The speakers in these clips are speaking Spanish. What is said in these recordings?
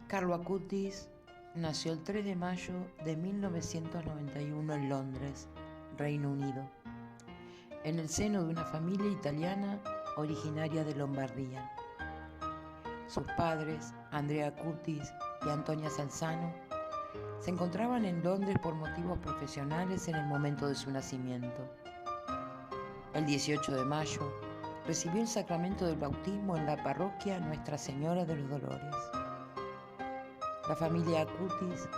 Carlo Acutis nació el 3 de mayo de 1991 en Londres, Reino Unido, en el seno de una familia italiana originaria de Lombardía. Sus padres, Andrea Acutis y Antonia Salzano, se encontraban en Londres por motivos profesionales en el momento de su nacimiento. El 18 de mayo recibió el sacramento del bautismo en la parroquia Nuestra Señora de los Dolores. La familia Acutis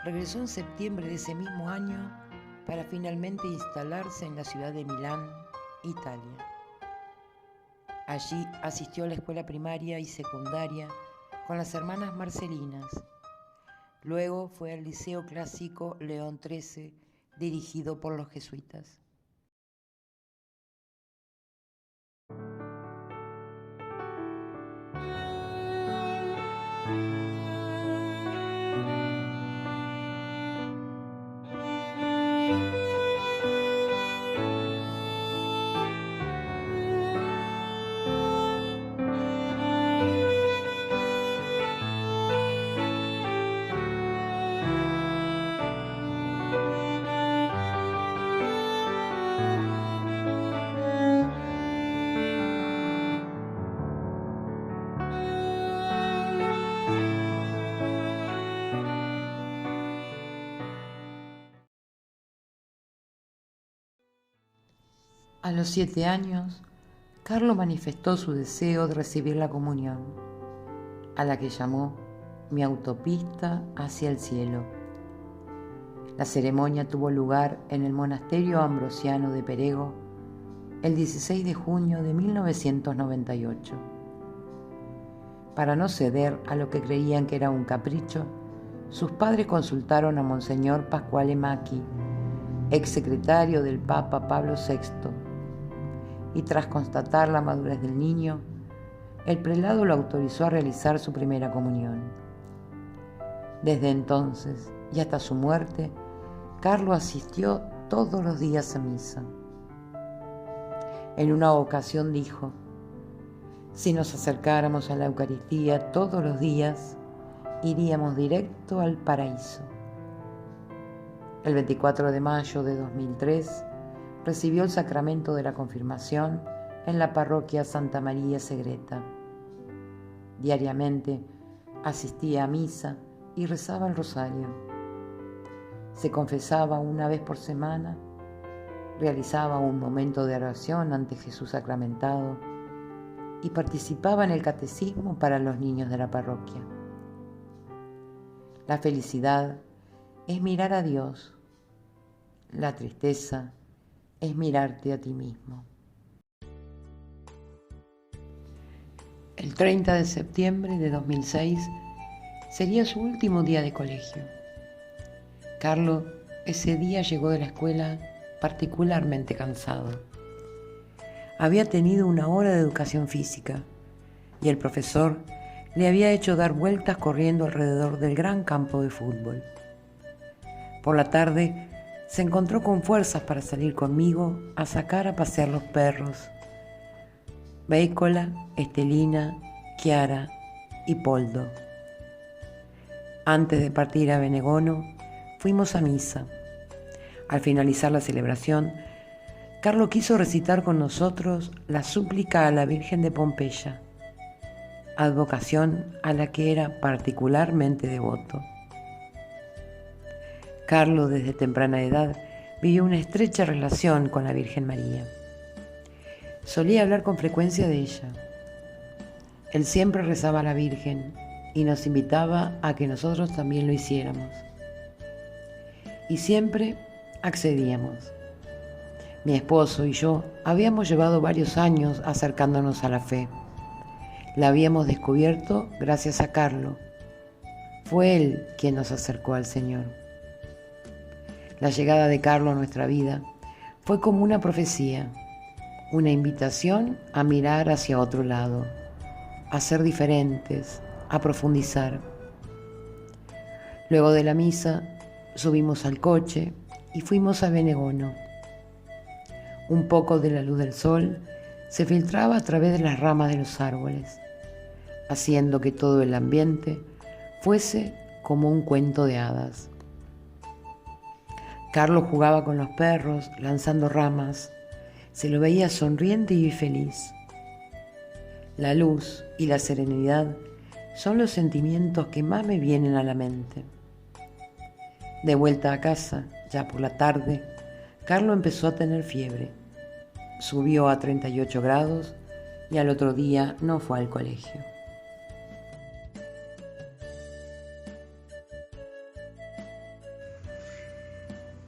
regresó en septiembre de ese mismo año para finalmente instalarse en la ciudad de Milán, Italia. Allí asistió a la escuela primaria y secundaria con las hermanas Marcelinas. Luego fue al Liceo Clásico León XIII, dirigido por los jesuitas. A los 7 años, Carlo manifestó su deseo de recibir la comunión, a la que llamó Mi autopista hacia el cielo. La ceremonia tuvo lugar en el monasterio ambrosiano de Perego el 16 de junio de 1998. Para no ceder a lo que creían que era un capricho, sus padres consultaron a Monseñor Pasquale Macchi, ex secretario del Papa Pablo VI, y tras constatar la madurez del niño, el prelado lo autorizó a realizar su primera comunión. Desde entonces y hasta su muerte, Carlo asistió todos los días a misa. En una ocasión dijo: si nos acercáramos a la Eucaristía todos los días, iríamos directo al paraíso. El 24 de mayo de 2003, recibió el sacramento de la confirmación en la parroquia Santa María Segreta. Diariamente asistía a misa y rezaba el rosario. Se confesaba una vez por semana, realizaba un momento de oración ante Jesús sacramentado y participaba en el catecismo para los niños de la parroquia. La felicidad es mirar a Dios. La tristeza es mirarte a ti mismo. El 30 de septiembre de 2006 sería su último día de colegio. Carlo ese día llegó de la escuela particularmente cansado. Había tenido una hora de educación física y el profesor le había hecho dar vueltas corriendo alrededor del gran campo de fútbol. Por la tarde se encontró con fuerzas para salir conmigo a sacar a pasear los perros, Béicola, Estelina, Chiara y Poldo. Antes de partir a Benegono, fuimos a misa. Al finalizar la celebración, Carlo quiso recitar con nosotros la súplica a la Virgen de Pompeya, advocación a la que era particularmente devoto. Carlo, desde temprana edad, vivió una estrecha relación con la Virgen María. Solía hablar con frecuencia de ella. Él siempre rezaba a la Virgen y nos invitaba a que nosotros también lo hiciéramos. Y siempre accedíamos. Mi esposo y yo habíamos llevado varios años acercándonos a la fe. La habíamos descubierto gracias a Carlo. Fue él quien nos acercó al Señor. La llegada de Carlo a nuestra vida fue como una profecía, una invitación a mirar hacia otro lado, a ser diferentes, a profundizar. Luego de la misa, subimos al coche y fuimos a Benegono. Un poco de la luz del sol se filtraba a través de las ramas de los árboles, haciendo que todo el ambiente fuese como un cuento de hadas. Carlos jugaba con los perros, lanzando ramas. Se lo veía sonriente y feliz. La luz y la serenidad son los sentimientos que más me vienen a la mente. De vuelta a casa, ya por la tarde, Carlos empezó a tener fiebre. Subió a 38 grados y al otro día no fue al colegio.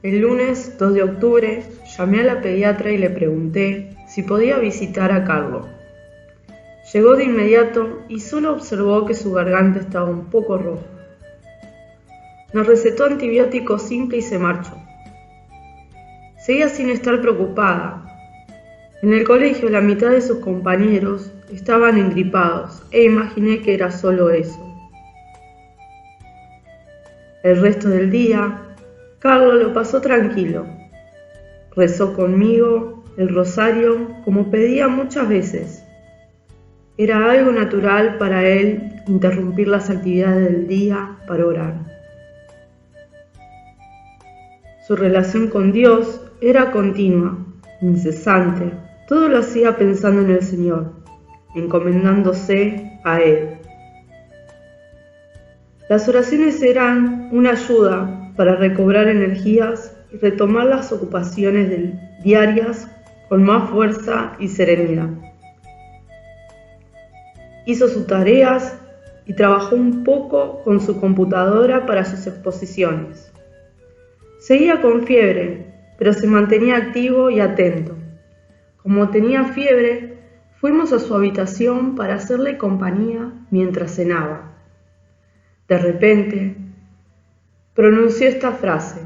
El lunes 2 de octubre llamé a la pediatra y le pregunté si podía visitar a Carlos. Llegó de inmediato y solo observó que su garganta estaba un poco roja. Nos recetó antibióticos simple y se marchó. Seguía sin estar preocupada. En el colegio la mitad de sus compañeros estaban engripados e imaginé que era solo eso. El resto del día, Carlos lo pasó tranquilo. Rezó conmigo el rosario como pedía muchas veces. Era algo natural para él interrumpir las actividades del día para orar. Su relación con Dios era continua, incesante. Todo lo hacía pensando en el Señor, encomendándose a Él. Las oraciones eran una ayuda para recobrar energías y retomar las ocupaciones diarias con más fuerza y serenidad. Hizo sus tareas y trabajó un poco con su computadora para sus exposiciones. Seguía con fiebre, pero se mantenía activo y atento. Como tenía fiebre, fuimos a su habitación para hacerle compañía mientras cenaba. De repente, pronunció esta frase: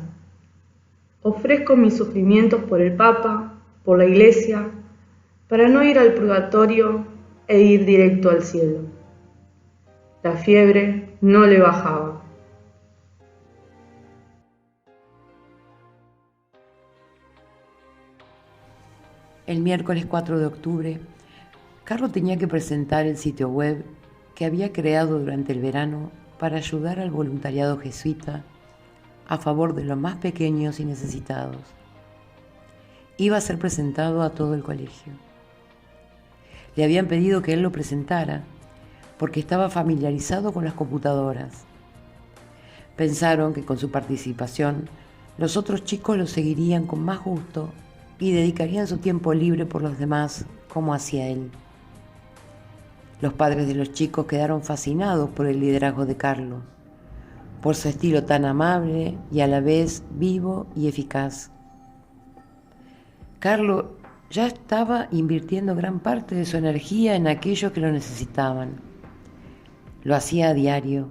ofrezco mis sufrimientos por el Papa, por la Iglesia, para no ir al purgatorio e ir directo al cielo. La fiebre no le bajaba. El miércoles 4 de octubre, Carlos tenía que presentar el sitio web que había creado durante el verano para ayudar al voluntariado jesuita a favor de los más pequeños y necesitados. Iba a ser presentado a todo el colegio. Le habían pedido que él lo presentara porque estaba familiarizado con las computadoras. Pensaron que con su participación los otros chicos lo seguirían con más gusto y dedicarían su tiempo libre por los demás como hacía él. Los padres de los chicos quedaron fascinados por el liderazgo de Carlos, por su estilo tan amable y a la vez vivo y eficaz. Carlos ya estaba invirtiendo gran parte de su energía en aquellos que lo necesitaban. Lo hacía a diario,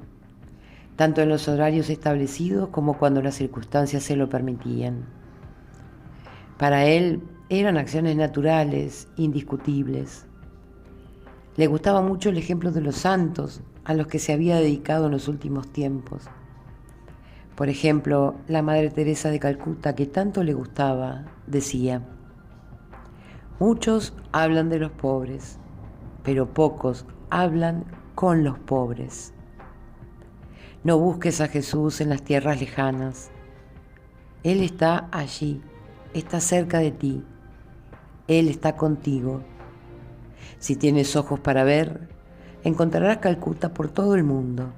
tanto en los horarios establecidos como cuando las circunstancias se lo permitían. Para él eran acciones naturales, indiscutibles. Le gustaba mucho el ejemplo de los santos a los que se había dedicado en los últimos tiempos. Por ejemplo, la Madre Teresa de Calcuta, que tanto le gustaba, decía: muchos hablan de los pobres, pero pocos hablan con los pobres. No busques a Jesús en las tierras lejanas. Él está allí, está cerca de ti. Él está contigo. Si tienes ojos para ver, encontrarás Calcuta por todo el mundo.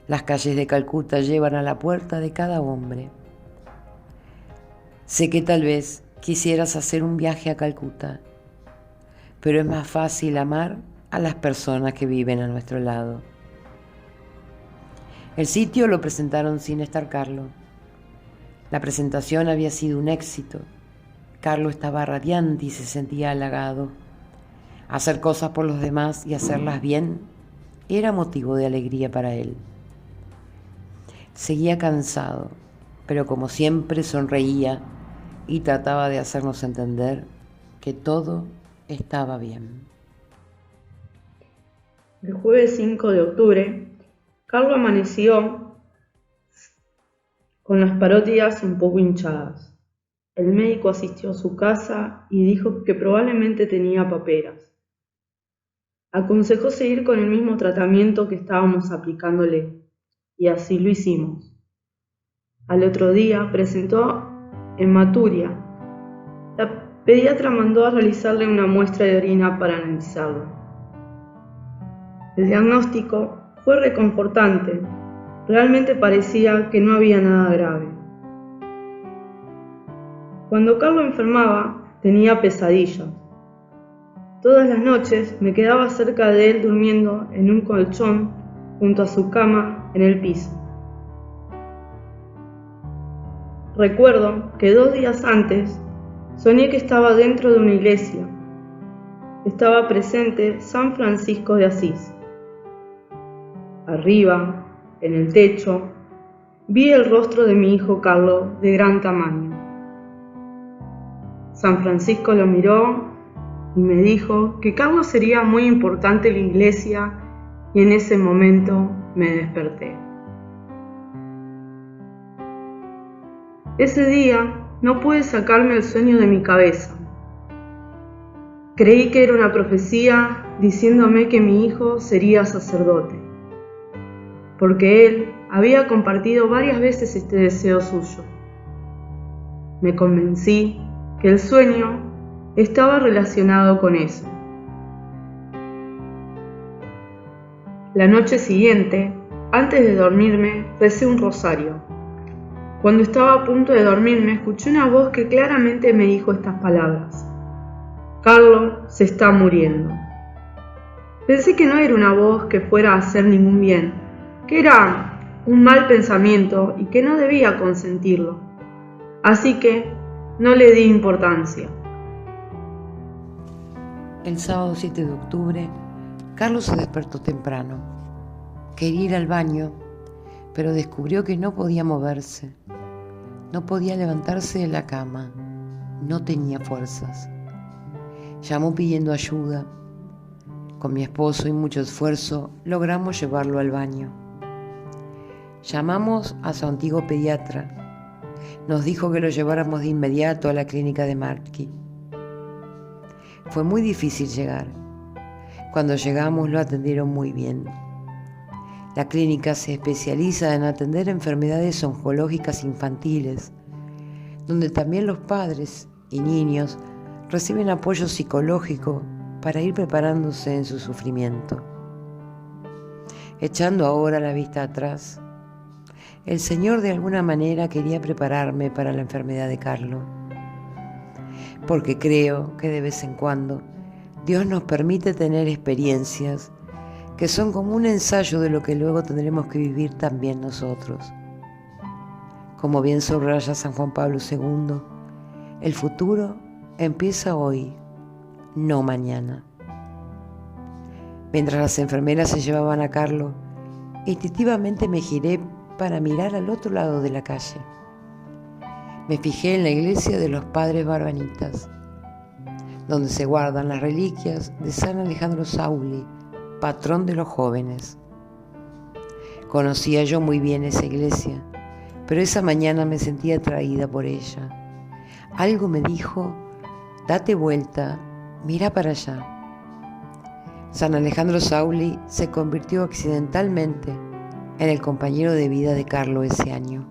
Las calles de Calcuta llevan a la puerta de cada hombre. Sé que tal vez quisieras hacer un viaje a Calcuta, pero es más fácil amar a las personas que viven a nuestro lado. El sitio lo presentaron sin estar Carlos. La presentación había sido un éxito. Carlos estaba radiante y se sentía halagado. Hacer cosas por los demás y hacerlas bien era motivo de alegría para él. Seguía cansado, pero como siempre sonreía y trataba de hacernos entender que todo estaba bien. El jueves 5 de octubre, Carlos amaneció con las parótidas un poco hinchadas. El médico asistió a su casa y dijo que probablemente tenía paperas. Aconsejó seguir con el mismo tratamiento que estábamos aplicándole, y así lo hicimos. Al otro día presentó hematuria. La pediatra mandó a realizarle una muestra de orina para analizarlo. El diagnóstico fue reconfortante. Realmente parecía que no había nada grave. Cuando Carlos enfermaba, tenía pesadillas. Todas las noches me quedaba cerca de él durmiendo en un colchón junto a su cama en el piso. Recuerdo que 2 días antes soñé que estaba dentro de una iglesia. Estaba presente San Francisco de Asís. Arriba, en el techo, vi el rostro de mi hijo Carlos de gran tamaño. San Francisco lo miró y me dijo que Carlos sería muy importante en la iglesia, y en ese momento me desperté. Ese día no pude sacarme el sueño de mi cabeza. Creí que era una profecía diciéndome que mi hijo sería sacerdote, porque él había compartido varias veces este deseo suyo. Me convencí que el sueño estaba relacionado con eso. La noche siguiente, antes de dormirme, recé un rosario. Cuando estaba a punto de dormirme, escuché una voz que claramente me dijo estas palabras: Carlos se está muriendo. Pensé que no era una voz que fuera a hacer ningún bien, que era un mal pensamiento y que no debía consentirlo. Así que no le di importancia. El sábado 7 de octubre, Carlos se despertó temprano. Quería ir al baño, pero descubrió que no podía moverse. No podía levantarse de la cama. No tenía fuerzas. Llamó pidiendo ayuda. Con mi esposo y mucho esfuerzo logramos llevarlo al baño. Llamamos a su antiguo pediatra. Nos dijo que lo lleváramos de inmediato a la clínica de Marchi. Fue muy difícil llegar. Cuando llegamos lo atendieron muy bien. La clínica se especializa en atender enfermedades oncológicas infantiles, donde también los padres y niños reciben apoyo psicológico para ir preparándose en su sufrimiento. Echando ahora la vista atrás, el Señor de alguna manera quería prepararme para la enfermedad de Carlos, porque creo que de vez en cuando Dios nos permite tener experiencias que son como un ensayo de lo que luego tendremos que vivir también nosotros. Como bien subraya San Juan Pablo II, el futuro empieza hoy, no mañana. Mientras las enfermeras se llevaban a Carlos, instintivamente me giré para mirar al otro lado de la calle. Me fijé en la iglesia de los padres barbanitas, donde se guardan las reliquias de San Alejandro Sauli, patrón de los jóvenes. Conocía yo muy bien esa iglesia, pero esa mañana me sentía atraída por ella. Algo me dijo: date vuelta, mira para allá. San Alejandro Sauli se convirtió accidentalmente en el compañero de vida de Carlos ese año.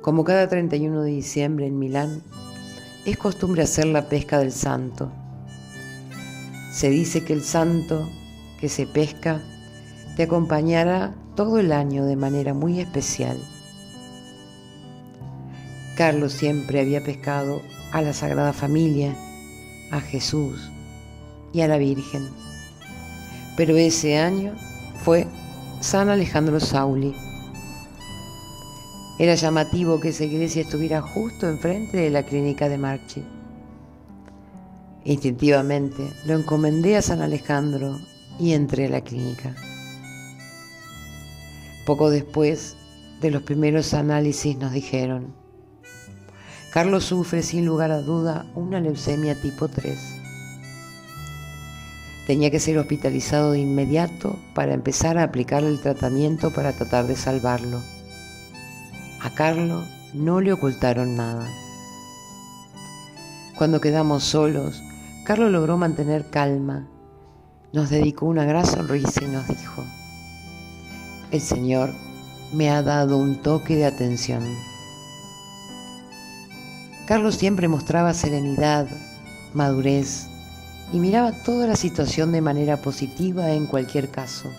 Como cada 31 de diciembre en Milán, es costumbre hacer la pesca del santo. Se dice que el santo que se pesca te acompañará todo el año de manera muy especial. Carlos siempre había pescado a la Sagrada Familia, a Jesús y a la Virgen, pero ese año fue San Alejandro Sauli. Era llamativo que esa iglesia estuviera justo enfrente de la clínica de Marchi. Instintivamente lo encomendé a San Alejandro y entré a la clínica. Poco después de los primeros análisis nos dijeron: Carlos sufre sin lugar a duda una leucemia tipo 3. Tenía que ser hospitalizado de inmediato para empezar a aplicarle el tratamiento para tratar de salvarlo. A Carlos no le ocultaron nada. Cuando quedamos solos, Carlos logró mantener calma Nos dedicó una gran sonrisa y nos dijo: el Señor me ha dado un toque de atención. Carlos siempre mostraba serenidad, madurez y miraba toda la situación de manera positiva en cualquier caso.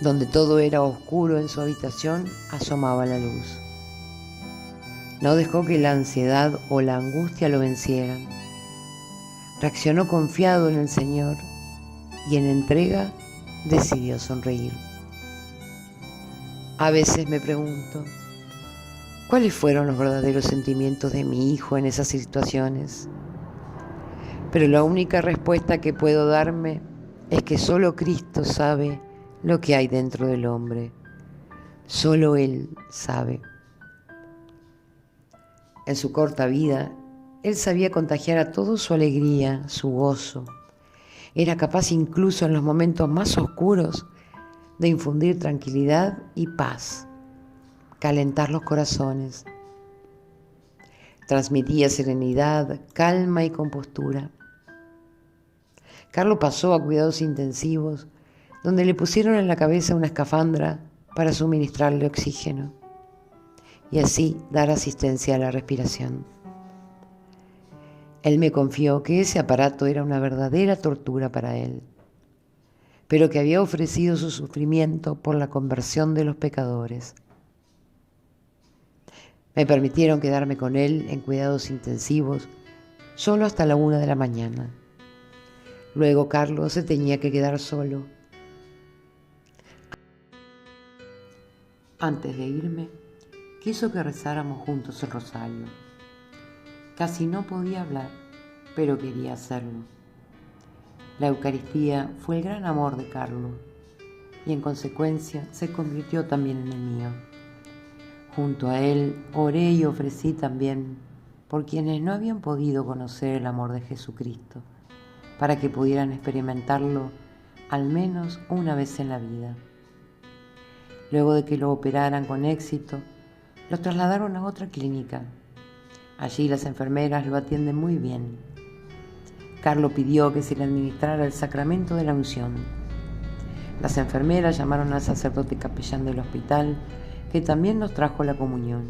Donde todo era oscuro en su habitación, asomaba la luz. No dejó que la ansiedad o la angustia lo vencieran. Reaccionó confiado en el Señor y en entrega decidió sonreír. A veces me pregunto, ¿cuáles fueron los verdaderos sentimientos de mi hijo en esas situaciones? Pero la única respuesta que puedo darme es que solo Cristo sabe lo que hay dentro del hombre. Solo Él sabe. En su corta vida, Él sabía contagiar a todos su alegría, su gozo. Era capaz incluso en los momentos más oscuros de infundir tranquilidad y paz, calentar los corazones. Transmitía serenidad, calma y compostura. Carlos pasó a cuidados intensivos, donde le pusieron en la cabeza una escafandra para suministrarle oxígeno y así dar asistencia a la respiración. Él me confió que ese aparato era una verdadera tortura para él, pero que había ofrecido su sufrimiento por la conversión de los pecadores. Me permitieron quedarme con él en cuidados intensivos solo hasta la 1 de la mañana. Luego Carlos se tenía que quedar solo. Antes de irme, quiso que rezáramos juntos el rosario. Casi no podía hablar, pero quería hacerlo. La Eucaristía fue el gran amor de Carlos y en consecuencia se convirtió también en el mío. Junto a él oré y ofrecí también por quienes no habían podido conocer el amor de Jesucristo, para que pudieran experimentarlo al menos una vez en la vida. Luego de que lo operaran con éxito, lo trasladaron a otra clínica. Allí las enfermeras lo atienden muy bien. Carlos pidió que se le administrara el sacramento de la unción. Las enfermeras llamaron al sacerdote capellán del hospital, que también nos trajo la comunión.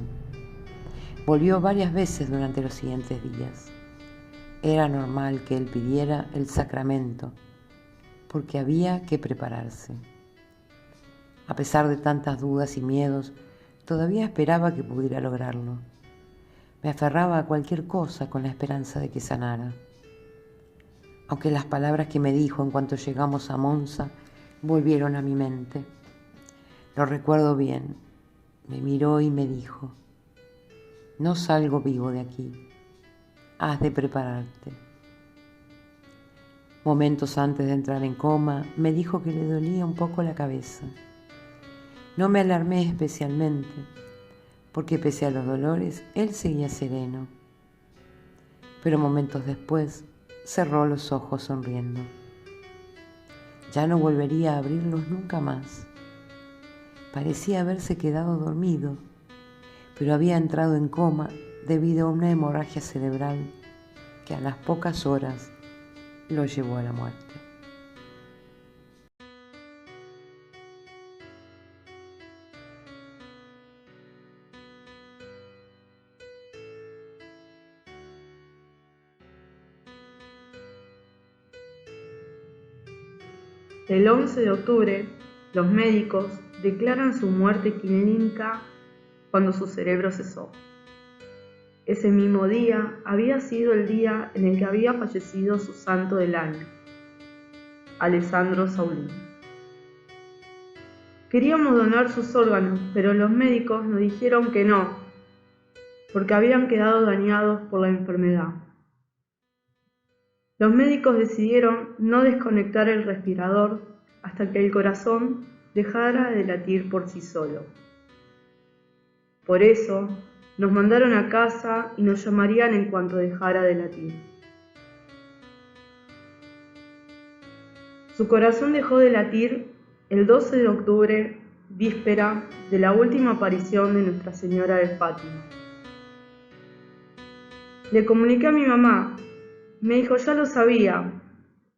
Volvió varias veces durante los siguientes días. Era normal que él pidiera el sacramento, porque había que prepararse. A pesar de tantas dudas y miedos, todavía esperaba que pudiera lograrlo. Me aferraba a cualquier cosa con la esperanza de que sanara. Aunque las palabras que me dijo en cuanto llegamos a Monza volvieron a mi mente. Lo recuerdo bien. Me miró y me dijo: no salgo vivo de aquí. Has de prepararte. Momentos antes de entrar en coma, me dijo que le dolía un poco la cabeza. No me alarmé especialmente, porque pese a los dolores, él seguía sereno. Pero momentos después, cerró los ojos sonriendo. Ya no volvería a abrirlos nunca más. Parecía haberse quedado dormido, pero había entrado en coma debido a una hemorragia cerebral que a las pocas horas lo llevó a la muerte. El 11 de octubre, los médicos declaran su muerte clínica cuando su cerebro cesó. Ese mismo día había sido el día en el que había fallecido su santo del año, Alessandro Saulini. Queríamos donar sus órganos, pero los médicos nos dijeron que no, porque habían quedado dañados por la enfermedad. Los médicos decidieron no desconectar el respirador hasta que el corazón dejara de latir por sí solo. Por eso, nos mandaron a casa y nos llamarían en cuanto dejara de latir. Su corazón dejó de latir el 12 de octubre, víspera de la última aparición de Nuestra Señora de Fátima. Le comuniqué a mi mamá. Me dijo: ya lo sabía,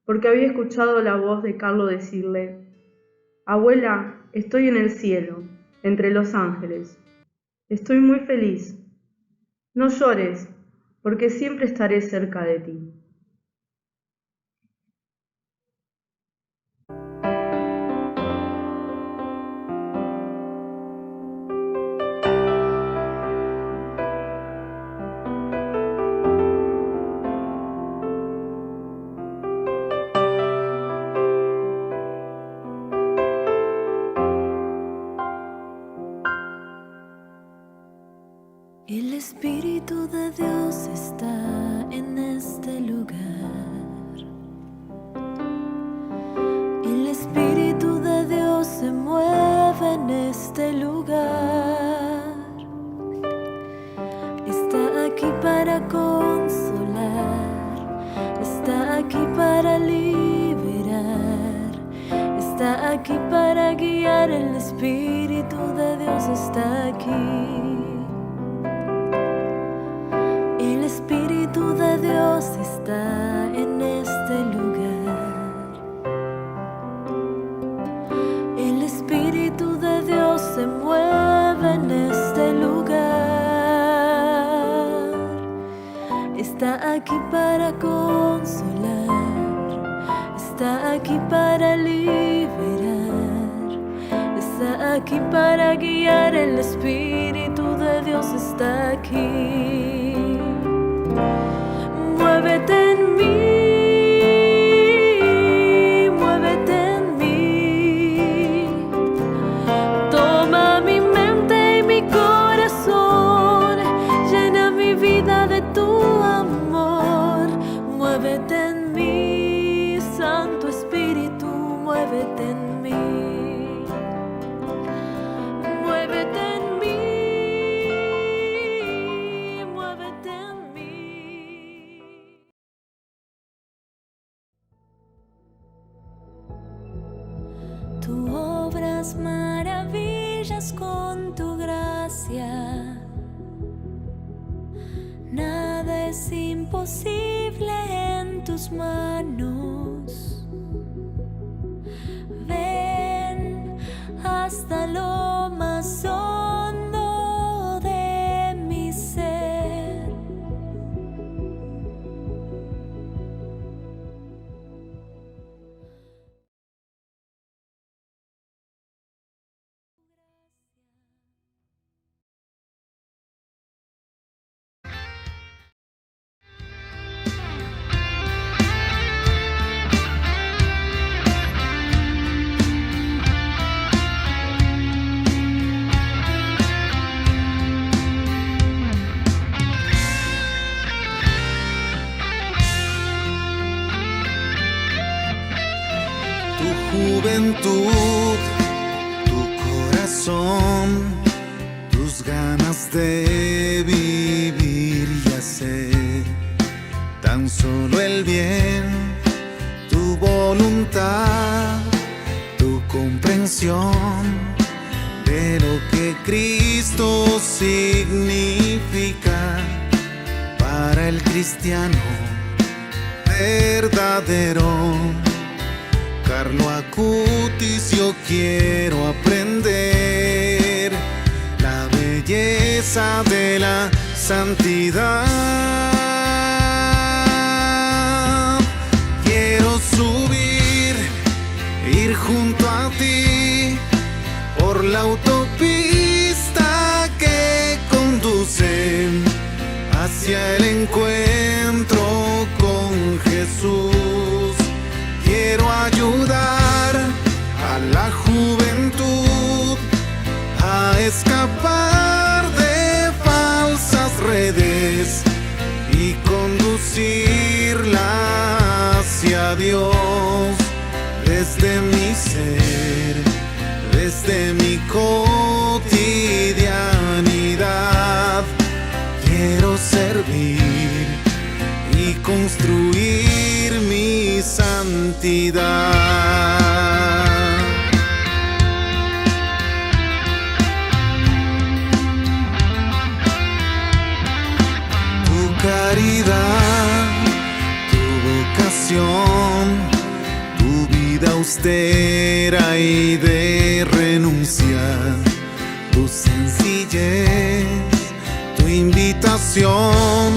porque había escuchado la voz de Carlo decirle: «Abuela, estoy en el cielo, entre los ángeles. Estoy muy feliz. No llores, porque siempre estaré cerca de ti». El Espíritu de Dios está en este lugar. El Espíritu de Dios se mueve en este lugar. Está aquí para consolar, está aquí para liberar, está aquí para guiar. El Espíritu de Dios está aquí. El Espíritu de Dios está en este lugar. El Espíritu de Dios se mueve en este lugar. Está aquí para consolar, está aquí para liberar, está aquí para guiar. El Espíritu de Dios está aquí. Muévete en mí, muévete en mí. Toma mi mente y mi corazón, llena mi vida de tu amor. Muévete en mí, Santo Espíritu, muévete en mí. Muévete en mí. Tú obras maravillas con tu gracia. Nada es imposible en tus manos. Ven hasta lo más hondo de mi ser. Juventud, tu corazón, tus ganas de vivir y hacer tan solo el bien, tu voluntad, tu comprensión de lo que Cristo significa para el cristiano verdadero. Carlo Acutis, yo quiero aprender la belleza de la santidad. Quiero subir, ir junto a ti por la autopista que conduce hacia el encuentro con Jesús. Quiero ayudar a la juventud a escapar de falsas redes y conducirla hacia Dios desde mi ser, desde mi cotidianidad. Quiero servir y construir mi santidad. Tu caridad, tu vocación, vida austera y de renuncia, tu sencillez, tu invitación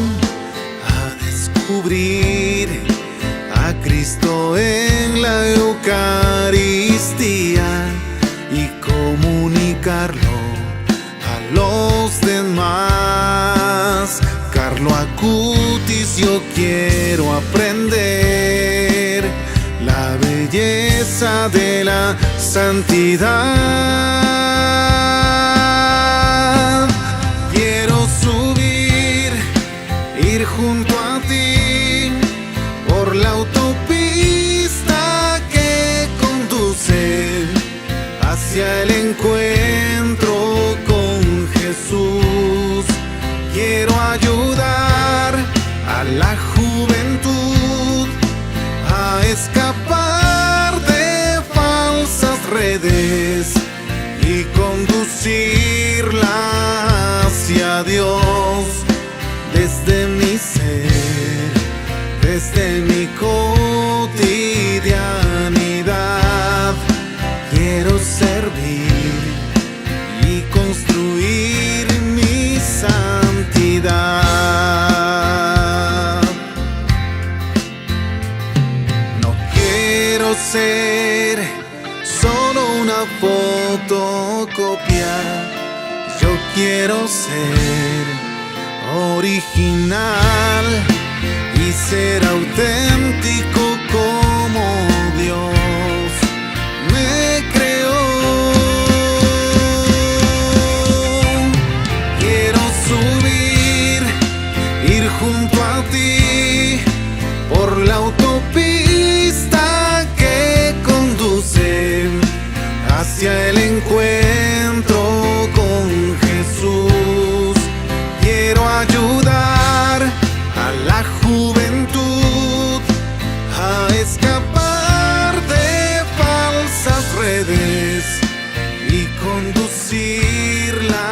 a descubrir a Cristo en la Eucaristía y comunicarlo a los demás. Carlo Acutis, yo quiero aprender la belleza de la santidad. Quiero subir, ir junto a ti por la autopista que conduce hacia el encuentro con Jesús. Quiero ayudar a la juventud a escapar de falsas redes y conducirla hacia Dios desde mi ser, desde mi cotidianidad. Quiero servir y construir mi santidad. No quiero ser solo una fotocopia, yo quiero ser original y ser auténtico como Dios me creó. Quiero subir, ir junto a ti por la autopista que conduce hacia el encuentro con Jesús. Quiero ayudar a la juventud a escapar de falsas redes y conducirla